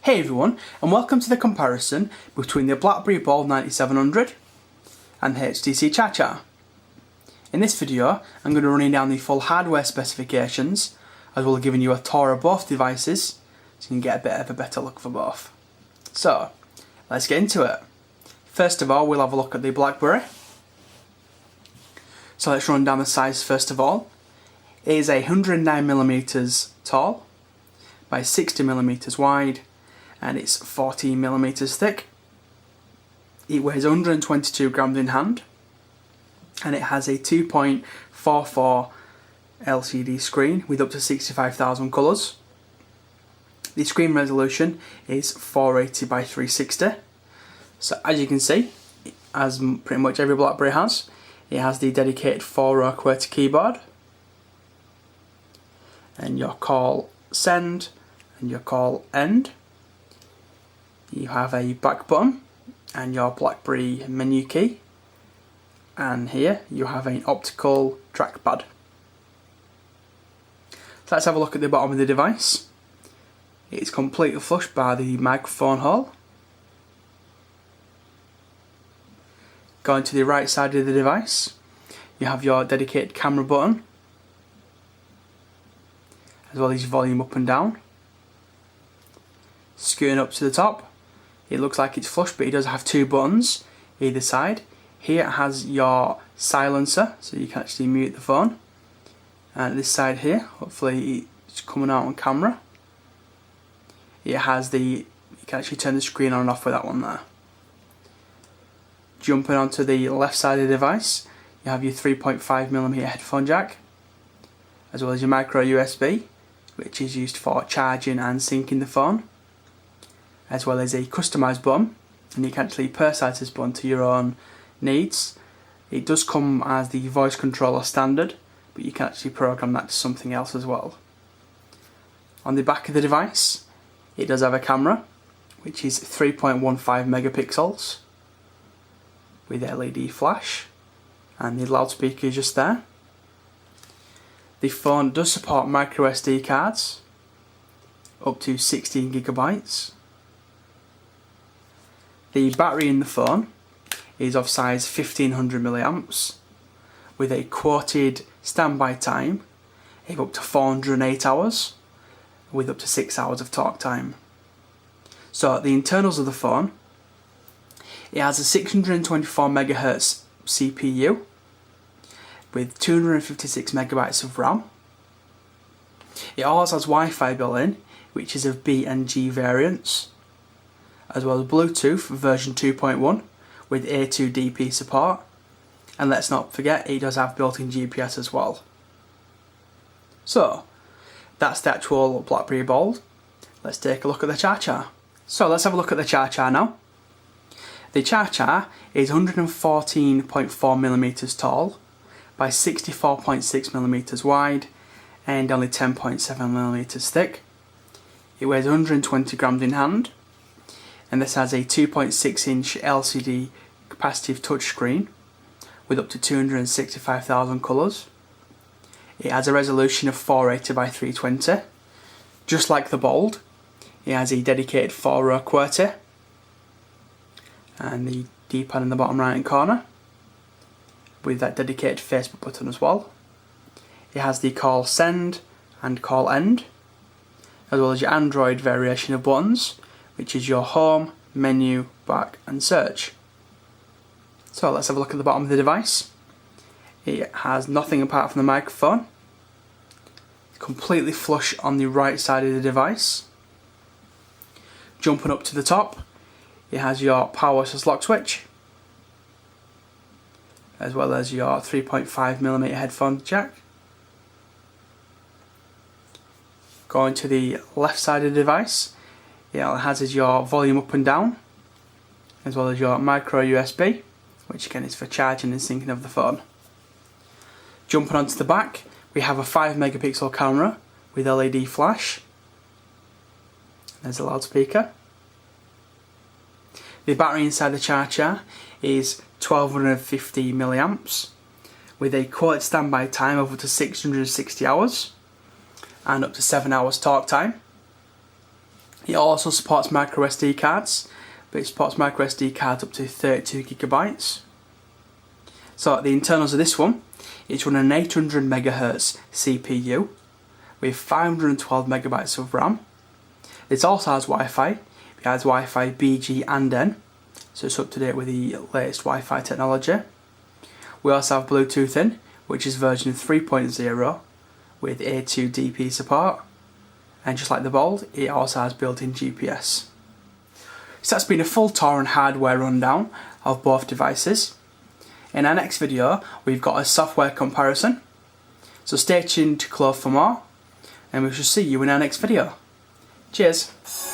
Hey everyone, and welcome to the comparison between the BlackBerry Bold 9700 and the HTC ChaCha. In this video, I'm going to be running down the full hardware specifications, as well as giving you a tour of both devices, so you can get a bit of a better look for both. So, let's get into it. First of all, we'll have a look at the BlackBerry. So let's run down the size first of all. It is 109mm tall by 60mm wide, and it's 14mm thick. It weighs 122 grams in hand, and it has a 2.44 LCD screen with up to 65,000 colours. The screen resolution is 480 by 360. So as you can see, as pretty much every BlackBerry has, it has the dedicated 4-row QWERTY keyboard, and your call send and your call end. You have a back button and your BlackBerry menu key, and here you have an optical trackpad. So let's have a look at the bottom of the device. It's completely flush by the microphone hole. Going to the right side of the device, you have your dedicated camera button, as well as your volume up and down. Scooting up to the top, it looks like it's flush, but it does have two buttons either side. Here it has your silencer, so you can actually mute the phone. And this side here, hopefully it's coming out on camera, it has you can actually turn the screen on and off with that one there. Jumping onto the left side of the device, you have your 3.5mm headphone jack, as well as your micro USB, which is used for charging and syncing the phone, as well as a customised button, and you can actually personalise this button to your own needs. It does come as the voice controller standard, but you can actually program that to something else as well. On the back of the device, it does have a camera, which is 3.15 megapixels with LED flash, and the loudspeaker is just there. The phone does support micro SD cards up to 16 gigabytes. The battery in the phone is of size 1500 milliamps with a quoted standby time of up to 408 hours with up to 6 hours of talk time. So the internals of the phone, it has a 624 MHz CPU with 256 megabytes of RAM. It also has Wi-Fi built in, which is of B and G variants, as well as Bluetooth version 2.1 with A2DP support, and let's not forget it does have built-in GPS as well. So that's the actual BlackBerry Bold. Let's take a look at the ChaCha. So let's have a look at the ChaCha now. The ChaCha is 114.4mm tall by 64.6mm wide and only 10.7mm thick. It weighs 120 grams in hand, and this has a 2.6-inch LCD capacitive touchscreen with up to 265,000 colours. It has a resolution of 480 by 320. Just like the Bold, it has a dedicated 4-row QWERTY, and the D-pad in the bottom right hand corner with that dedicated Facebook button as well. It has the call send and call end, as well as your Android variation of buttons, which is your home, menu, back and search. So let's have a look at the bottom of the device. It has nothing apart from the microphone. It's completely flush on the right side of the device. Jumping up to the top, it has your power /lock switch, as well as your 3.5mm headphone jack. Going to the left side of the device, it has your volume up and down, as well as your micro USB, which again is for charging and syncing of the phone. Jumping onto the back, we have a 5 megapixel camera with LED flash. There's a loudspeaker. The battery inside the ChaCha is 1250 milliamps with a quoted standby time of up to 660 hours and up to 7 hours talk time. It also supports micro SD cards, but it supports micro SD cards up to 32 gigabytes. So the internals of this one, it's running an 800 MHz CPU with 512 megabytes of RAM. It also has Wi-Fi. It has Wi-Fi BG and N, so it's up to date with the latest Wi-Fi technology. We also have Bluetooth in, which is version 3.0 with A2DP support. And just like the Bold, it also has built-in GPS. So that's been a full tour and hardware rundown of both devices. In our next video, we've got a software comparison. So stay tuned to Clove for more, and we shall see you in our next video. Cheers!